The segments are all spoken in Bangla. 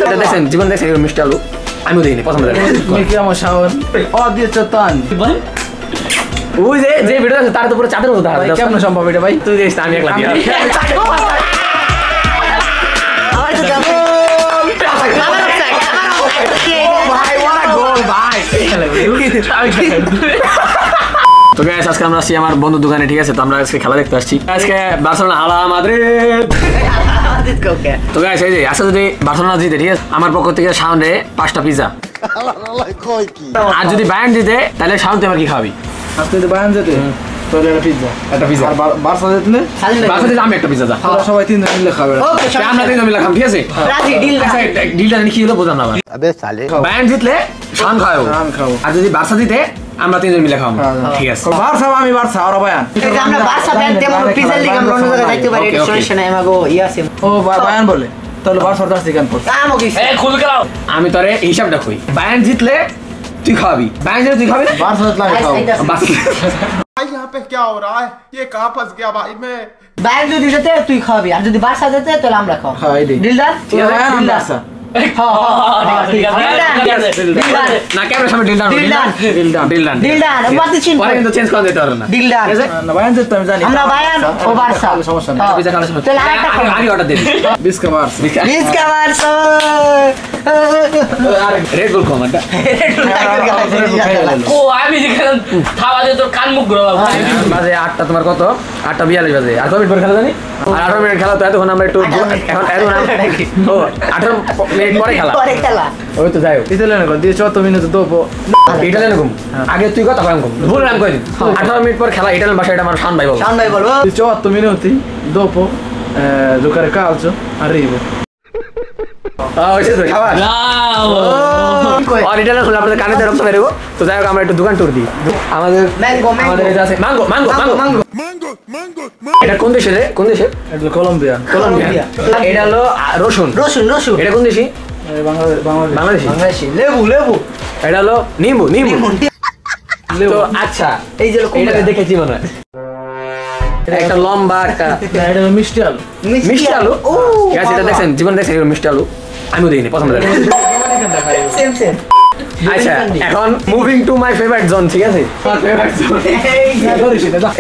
এটা দেখেন জীবন দেখেন মিষ্টি আলু আমিও দেইনি পছন্দ লাগে কি আমার শাওন ও দিয়েছে তান ওই যে ভিডিও আছে তার তো পুরো চাঁদের মতো দাঁড়ায় কেমন সম্ভব এটা ভাই তুই দেখিস আমি একলা দিয়া তো গাইস আজকে আমরা আসছি আমার বন্ধুর দোকানে ঠিক আছে তো আমরা আজকে খেলা দেখতে আসছি আজকে বার্সেলোনা হালা মাদ্রিদ তো গাইস এই যে আজকে যদি বার্সেলোনা জিতে ঠিক আছে আমার পক্ষ থেকে শাওনে 5টা পিজা আর যদি বায়ার্ন জিতে তাহলে শাওন তুই আমার কি খাবি আজকে যদি বায়ার্ন জিতে তাহলে একটা পিজা আর বার্সা জিতলে বার্সা জিতলে আমি একটা পিজা যা সবাই তিনজন মিলে খাবে আমরা তিনজন মিলে খাম ঠিক আছে রাজি ডিলটা কি হলো বুঝলাম না আবে সালে বায়ার্ন জিতলে শাওন খাও আর যদি বার্সা জিতে আমরা তিনজন মিলে খাবো ঠিক আছে বার্সা আমি বার্সা আর বায়ার্ন এটা আমরা বার্সা ব্যান্ড তেমন পিজা লিগ আমরা অন্য জায়গায় যাইতে পারি এটা সলিউশন আমাগো ইয়াসিম ও বায়ার্ন বলে তাহলে বার্সার দাসি কেন পড়ছ আমো কি এই খুল গেলাও আমি তোরে হিসাবটা কই বায়ার্ন জিতলে তুই খাবি বায়ার্ন জিতলে তুই খাবি না बारसा लागे खाओ बस भाई यहाँ पे क्या हो रहा है ये कहाँ फंस गया भाई मैं বায়ার্ন যদি জিতে তুই খাবি আর যদি বার্সা জিতে তাহলে আমরা খাবো হ্যাঁ এই দিলদার তুই বায়ার্ন বার্সা না ক্যামেরার সামনে দিলদার মাতি চিন পরে কিন্তু চেঞ্জ করে দিতে পারো না দিলদার না বায়ার্ন জিততে আমি জানি আমরা বায়ার্ন ও বার্সা সমস্যা নেই পিজা খাওয়ার সময় তাহলে আরেকটা খাবো আগে অর্ডার দিন বিস্কা মার্স বিস্কা বার্সা রেড বুল কম এটা ও আমি যেখানে খাওয়া দিয়ে তোর কান মুখ ঘুরে বাজে 8টা তোমার কত 8:42 বাজে আর কত মিনিট পরে খেলা জানি আর 18 মিনিট খেলা তো এতক্ষণ আমরা একটু এখন ও 18 মিনিট পরে খেলা ওই তো যাই হোক ইতালিয়ান কো দিয়ে 74 মিনিট দোপো ইটালিয়ান ঘুম আগে তুই কথা কম ঘুম ভুল নাম কই দিন 18 মিনিট পর খেলা ইটালিয়ান ভাষা এটা আমার শান ভাই বল শান ভাই বলবো 74 minuti dopo giocare calcio arrivo ওইসে তো খাবার আর ইটালিয়ান হলো আপনাদের কানে রক্ত বেরোবো তো যাই হোক আমরা একটু দোকান টুর দিই আমাদের আমাদের এটা আছে ম্যাঙ্গো এটা কোন দেশের কোন দেশের এটা কলম্বিয়া এটা হলো রসুন এটা কোন দেশি বাংলাদেশি লেবু এটা হলো নিম্বু তো আচ্ছা এই যে এটা দেখেছি মনে হয় একটা লম্বা একটা এটা মিষ্টি আলু ও ঠিক আছে এটা দেখেন জীবন দেখেন মিষ্টি আলু আমিও দিইনি পছন্দ লাগে সেম আচ্ছা এখন moving to my favourite zone ঠিক আছে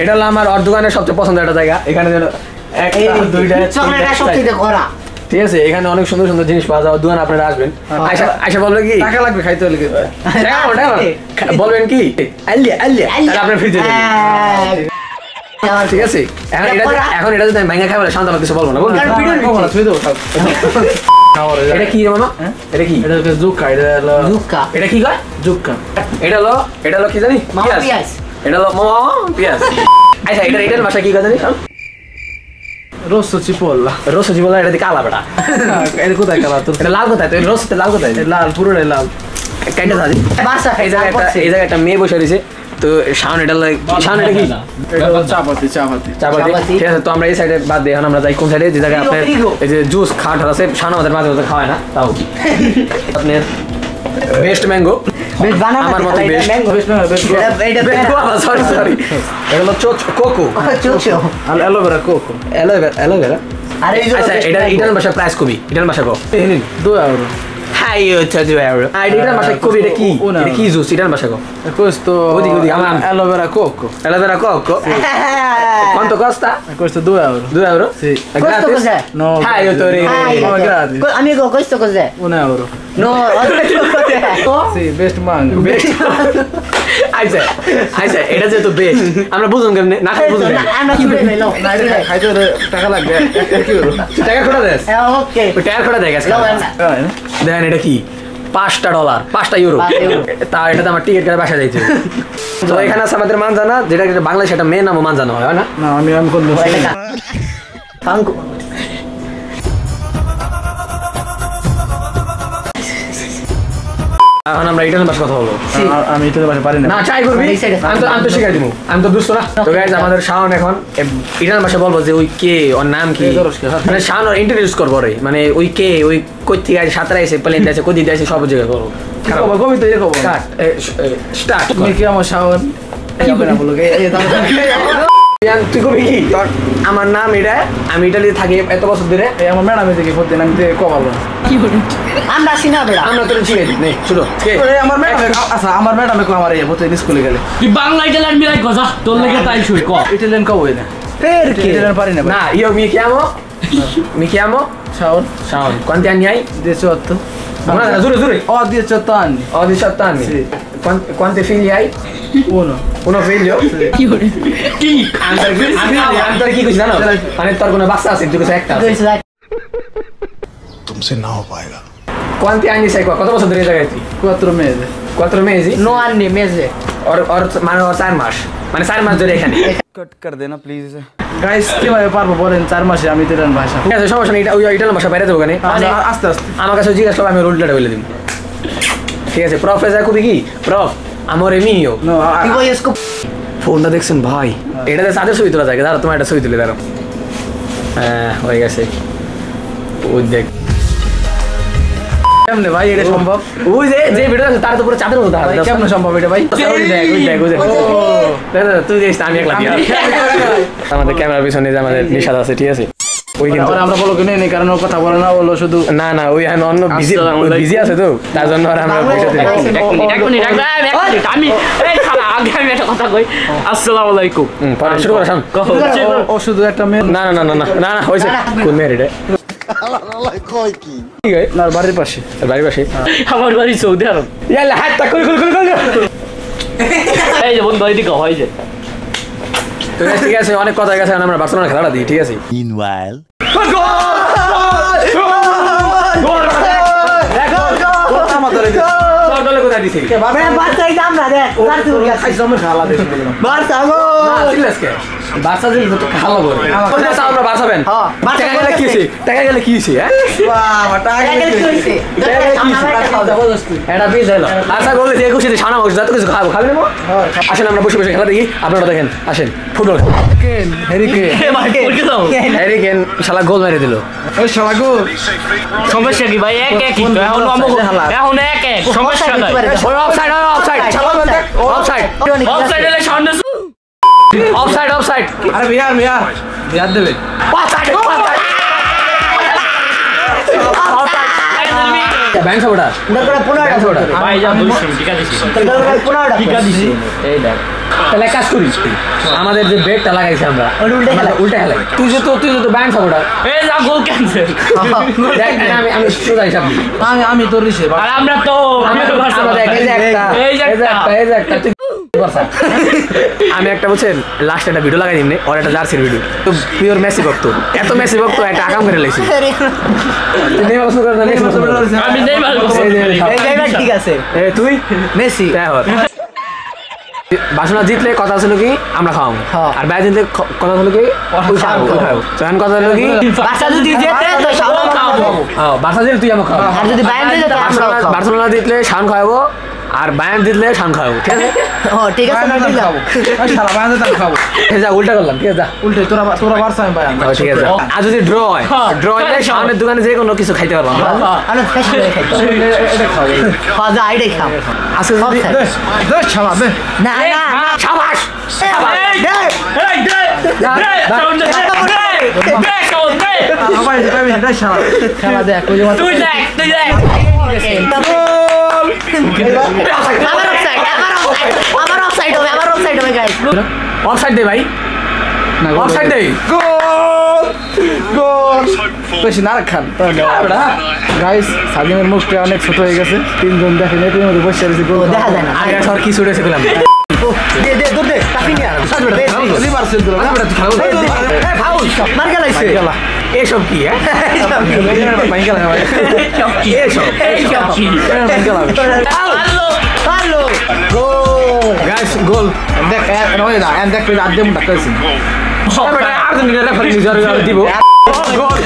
এটা হলো আমার ওর দোকানের সবচেয়ে পছন্দের একটা জায়গা এখানে যেন একটা দুইটা চকলেট সবচেয়ে করা ঠিক আছে এখানে অনেক সুন্দর সুন্দর জিনিস পাওয়া যায় দোকান আপনারা আসবেন আয়শা বলবে কি টাকা লাগবে খাইতে হলে বলবেন কি আল্লিয়া আপনার ফ্রিজে ঠিক আছে এখন এটা যদি আমি ভাঙা খাই বলে শান্ত আমার কিছু বলবো না এটা কি রে মামা এটা কি এটা জুক্কা এটা কি কয় জুক্কা এটা হলো কি জানি পিয়াজ এটা হলো মামা পিয়াজ আচ্ছা এটার ভাষা কি কয় জানি rosso cipolla এটা দিকে কালা বেটা এটা কোথায় কালা তো এটা লাল কোথায় তো রোস্ট লাল কোথায় লাল পুরোটাই লাল কাইটা দাদি বাসা এই জায়গায় একটা মেয়ে বসে রয়েছে তো শাওন এটা কি চাপাতি ঠিক আছে তো আমরা এই সাইডে বাদ দিই এখন আমরা যাই কোন সাইডে যে জায়গায় আপনার এই যে জুস খাট আছে শাওন আমাদের মাঝে মাঝে খাওয়ায় না তাও আপনার বেস্ট ম্যাঙ্গো আমার মতে সরি এটা হলো কোকো অ্যালোভেরা কোকো অ্যালোভেরা আচ্ছা এটার ভাষা প্রাইস কবি এটার ভাষা কো 2 euro হাই হচ্ছে 2 euro এটার ভাষা কবি এটা কি জুস এটার ভাষা কো questo aloe vera cocco quanto costa? Questo 2 euro 2 euro? Sì. Questo cos'è? No. No, gratis. Amico, questo cos'è? 1 euro. No, questo cos'è? Sì, best mango. আচ্ছা এটা যেহেতু বেস্ট আমরা বুঝুন কেমনে না খাই বুঝুন না খাইতে টাকা লাগবে 1 euro টাকা কোটা দেস ওকে টাকা কোটা দেয় গেছে দেখেন এটা কি $5 €5 তা এটাতে আমার টিকিট কেটে বাসা যাইতে তো এখানে আছে আমাদের মানজানা যেটা বাংলাদেশে একটা মেয়ে নামও মানজানা হয় না না আমি কোন এখন আমরা ইটালিয়ান ভাষা কথা বলবো আমি ইটালিয়ান ভাষা পারি না না ট্রাই করবি আমি তো শিখাই দিব আমি তো দুষ্ট না তো গাইস আমাদের শাওন এখন ইটালিয়ান ভাষা বলবো যে ওই কে ওর নাম কি মানে শাওন ইন্ট্রোডিউস করবো রে মানে ওই কে ওই কই থেকে আসে সাঁতরা এসে প্লেন আছে কই দিতে আসে সব জায়গায় করবো কবি তো এরকম স্টার্ট তুমি কি আমার শাওন কি বলে বলো তুই কবি কি তোর আমার নাম এটা আমি ইটালিতে থাকি এত বছর ধরে এই আমার ম্যাডাম থেকে প্রতিদিন আমি কবালো কি বলি আমরা চিনা বেড়া আমরা তোর শিখাই দিই নে শুনো আমার ম্যাডাম আচ্ছা আমার ম্যাডামে কো আমার এই প্রতিদিন স্কুলে গেলে তুই বাংলা ইটালিয়ান মিলাই কথা তোর লেগে তাই শুই ক ইটালিয়ান কই না perché ইটালিয়ান পারি না না io mi chiamo Shaon Shaun quanti anni hai 18 guarda giuro ho 18 anni ho 18 anni Sì. Quanti figli hai uno figlio কি আন্তর কি কইছ জানো মানে তোর কোনো বাচ্চা আছে তুই কইছ একটা আছে तुमसे ना हो पाएगा quanti anni sei qua কত বছর ধরে এই জায়গায় তুই 4 mesi 4 mesi no anni mese और মানে 4 মাস মানে 4 মাস ধরে এখানে कट कर देना प्लीज इसे গাইস কিভাবে পারবো বলেন 4 মাসে আমি ইটালিয়ান ভাষা ঠিক আছে সমস্যা নেই এটা ওই ইটালিয়ান ভাষা বাইরে দেবো কেন আস্তে আস্তে আমার কাছে জিজ্ঞাসা করবে আমি উল্টাটা বলে দিব ঠিক আছে প্রফেসর কবি কি প্রফ amore mio নো ti voglio scop ফোনটা দেখছেন ভাই এটাতে সাথে ছবি তোলা যায় দাঁড়া তোমার একটা ছবি তুলে দাঁড়াও হ্যাঁ হয়ে গেছে ওই দেখ কেমনে ভাই এটা সম্ভব ওই যে ভিডিও আছে তার তো পুরো চাঁদের মতো ভাই কেমনে সম্ভব এটা ভাই ওই দেখ তুই দেখ আমি একলা দিয়া আমাদের ক্যামেরার পিছনে যে আমাদের নিশাদ আছে ঠিক আছে ওই কিন্তু আমরা বলো কি নেই কারণ ও কথা বলে না বলো শুধু না ওই অন্য বিজি আছে তো তার জন্য আর আমরা পয়সা দিই এক মিনিট আমি এই খালা আগে আমি একটা কথা কই আসসালামু আলাইকুম পরে শুরু করা শাম ও শুধু একটা মেয়ে না হইছে কোন মেয়ে রে কি গে না বাড়ির পাশে বাড়ির পাশে আমার বাড়ি সৌদি আরব ইয়ালা হাতটা কুল এই যে বন্ধু এদিকে হয় যে তো ঠিক আছে অনেক কথা হয়ে গেছে আমরা বার্সেলোনা খেলাটা দিই ঠিক আছে meanwhile কোথায় দিছি Barça i আমরা দেখ Barça উড়ে গেছে জমের খালা দেশ Barça গো বার্সা যে তো খালো করে আমরা বার্সা ফ্যান হ্যাঁ Barça টাকা গেলে কি হইছে হ্যাঁ বাবা টাকা গেল কি হইছে এটা বিজ হলো আচ্ছা বলে যে 21 তে সানা বসে যত কিছু খাবো খাবেন না আসেন আমরা বসে বসে খেলা দেখি আপনারা দেখেন আসেন ফুটবল কেন হেরিকে হ্যারি কেন শালা গোল মেরে দিল ওই শালা গো সমস্যা কি ভাই এক এক কিন্তু এখন এখন এক এক সমস্যা নাই ওই অফসাইড শালা বলতে অফসাইড অফসাইড এলে সামনে অফসাইড আরে বিয়ার দেবে অফসাইড ব্যাংক সাপোর্টা দরকার 15টা ভাই যা বলছি ঠিক আছে দরকার 15টা ঠিক আছে এই দেখ তাহলে কাজ করি আমাদের যে বেটটা লাগাইছি আমরা উল্টা খেলাই তুই তো ব্যাংক সাপোর্টার এই যা গোল ক্যান্সেল দেখ আমি সোজা হিসাব দিই আমি তোর রিসে আর আমরা তো এই যে একটা তুই আমি একটা বলছেন লাস্ট একটা ভিডিও লাগাই দিমনে আর একটা জার্সির ভিডিও তো পিওর মেসি ভক্ত এত মেসি ভক্ত একটা আকাম করে লাইছি তুই নেই পছন্দ কর না নেই পছন্দ কর আমি নেই ভালো এই জায়গা ঠিক আছে এ তুই মেসি তাই হর বাসনা জিতলে কথা ছিল কি আমরা খাওয়াবো আর ব্যাচ জিতলে কথা ছিল কি খাওয়াবো তখন কথা হলো কি বার্সা যদি জেতে তো শাওন খাওয়াবো হ্যাঁ বার্সা জিতলে তুই আমাকে খাওয়াবো আর যদি বায়ার্ন জেতে তো আমরা খাওয়াবো বার্সেলোনা জিতলে শান খাওয়াবো আর বায়ার্ন জিতলে শান খাওয়াবো ঠিক আছে ও ঠিক আছে না ঠিক খাবো শালা বায়ান দাম খাবো যা উল্টা করলাম ঠিক আছে যা উল্টে তোরা বারসা আমি বায়ান ঠিক আছে আর যদি ড্র হলে শানের দোকানে যে কোনো কিছু খাইতে পারবো আরে ফেশন করে খাইতো এটা খাও খাওয়া যায় আইডাই খাও আজকে যদি দে শালা দে না শাবাশ আবার যাবে এটা শালা খেলা দেখ ওই তুই দেখ আমার অফসাইড হবে গাইস অফসাইড দে ভাই না অফসাইড দে গোল বেশি না খান গাইস সাদিমের মুখটা অনেক ছোট হয়ে গেছে তিনজন দেখেন এর মধ্যে বসে আছে গোল দেখা যায় না আগে সর কি ছুটেছে বললাম দে দূর দে কাফি নিয়ে লিভার সেল দিল না ফাউল মার গেলাইছে এসব কি হ্যাঁ ভাঙ্গা লাগা ভাই এসব হ্যালো গাইস গোল দেখ নয় না এন্ড দেখ পেলে আদে মুটা কইছি আর্জেন্টিনা রেফারি নিজের দিব গোল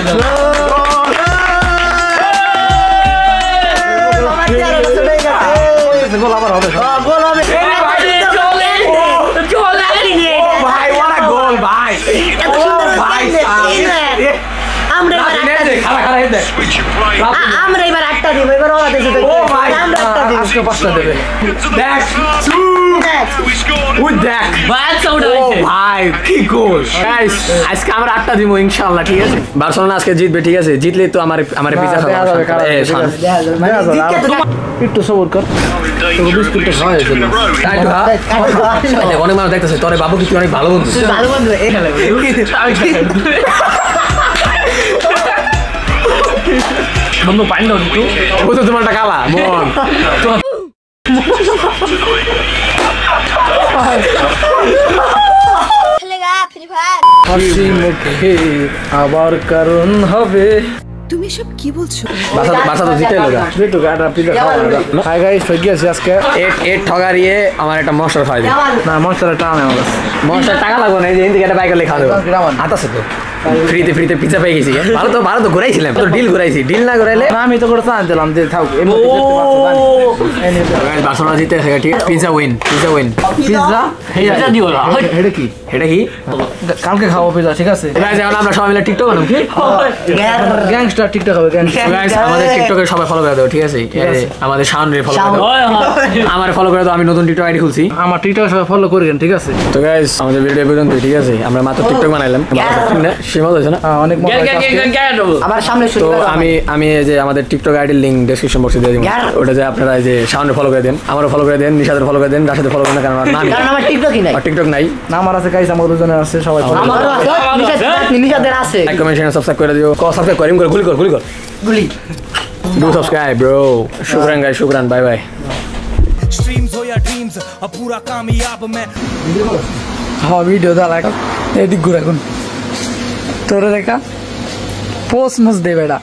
গোল আবার হবে গোল হবে ভাই ভাই ওয়াট আ গোল ভাই ভাই আমরা আমরা এবার 8টা দিব এবার ওরা দেবে ও ভাই আমরা 8টা দিব আজকে 5টা দেবে দেখ ওই দেখ বাচ্চা উঠে ও হইছে ভাই কি গোল গাইস আজকে আমরা 8টা দিব ইনশাআল্লাহ ঠিক আছে বার্সেলোনা আজকে জিতবে ঠিক আছে জিতলে তো আমার পিজা দেয়া যাবে, কারা দেবে, ঠিক আছে। একটু সবর কর তোকে বিস্কুটটা খাওয়া হয়েছিল অনেক মানুষ দেখতেছে তোরে বাবু কি তুই অনেক ভালো বন্ধু ভালো বন্ধু বন্ধু পানি দাও একটু ও তো তোমার একটা কালা মন খেলেগা ফ্রি ফায়ার হাসি মুখে আবার কারণ হবে তুমি সব কি বলছো বাসা তো জিতে লোক একটু গাটা পিজা খাওয়া হাই গাইস হয়ে গেছে আজকে এট ঠগারিয়ে আমার একটা মশলা খাওয়াই দিই না মশলা টান আমার কাছে মশলা টাকা লাগবে না এই যে ইন্ডিকেটর বাইক লেখা দেবো আতাছে তো ফ্রিতে পিজা পেয়ে গেছি ভালো তো ঘুরাইছিলাম তো ডিল ঘুরাইছি ডিল না ঘুরাইলে না আমি তো করে চান দিলাম যে থাক বার্সেলোনা জিতে আছে ঠিক পিজা উইন পিজা এটা দিও না এটা কি এটা কি কালকে খাবো পিজা ঠিক আছে গাইস এখন আমরা সবাই মিলে টিকটক বানাবো কি গ্যাংস্টার টিকটক হবে গ্যাংস্টার গাইস আমাদের টিকটকে সবাই ফলো করে দাও ঠিক আছে আমাদের শাওনরে ফলো করে দাও হয় হয় আমার ফলো করে দাও আমি নতুন টিকটক আইডি খুলছি আমার টিকটক সবাই ফলো করেন ঠিক আছে তো গাইস আমাদের ভিডিও পর্যন্ত ঠিক আছে আমরা মাত্র টিকটক বানাইলাম সীমা হয়েছে না অনেক মজা হয়েছে আজকে। আবার সামনে তো আমি এই যে আমাদের টিকটক আইডির লিংক ডেসক্রিপশন বক্সে দিয়ে দিব ওটা যে আপনারা এই যে শাওনরে ফলো করে দেন আমারও ফলো করে দেন নিশাদের ফলো করে দেন রাশেদের ফলো করেন কারণ আমার নাম কারণ আমার টিকটকই নাই টিকটক নাই না আমার আছে গাইস আমার দুজনের আছে সবাই follow করো। আমারও আছে নিশাদের আছে লাইক কমেন্ট শেয়ার সাবস্ক্রাইব করে দিও সাবস্ক্রাইব করিম করে গুলি কর গুলি ডু সাবস্ক্রাইব ব্রো শুকরান গাইস শুকরান বাই বাই स्ट्रीम्स हो या ड्रीम्स अब पूरा कामयाब मैं হ্যাঁ ভিডিও দা লাইক এদিক ঘুরে এখন তোরে দেখা পোস্ট মস দে বেটা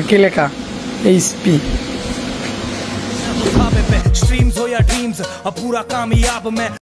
কি লেখা এইচপি स्ट्रीम्स हो या ड्रीम्स अब पूरा कामयाब मैं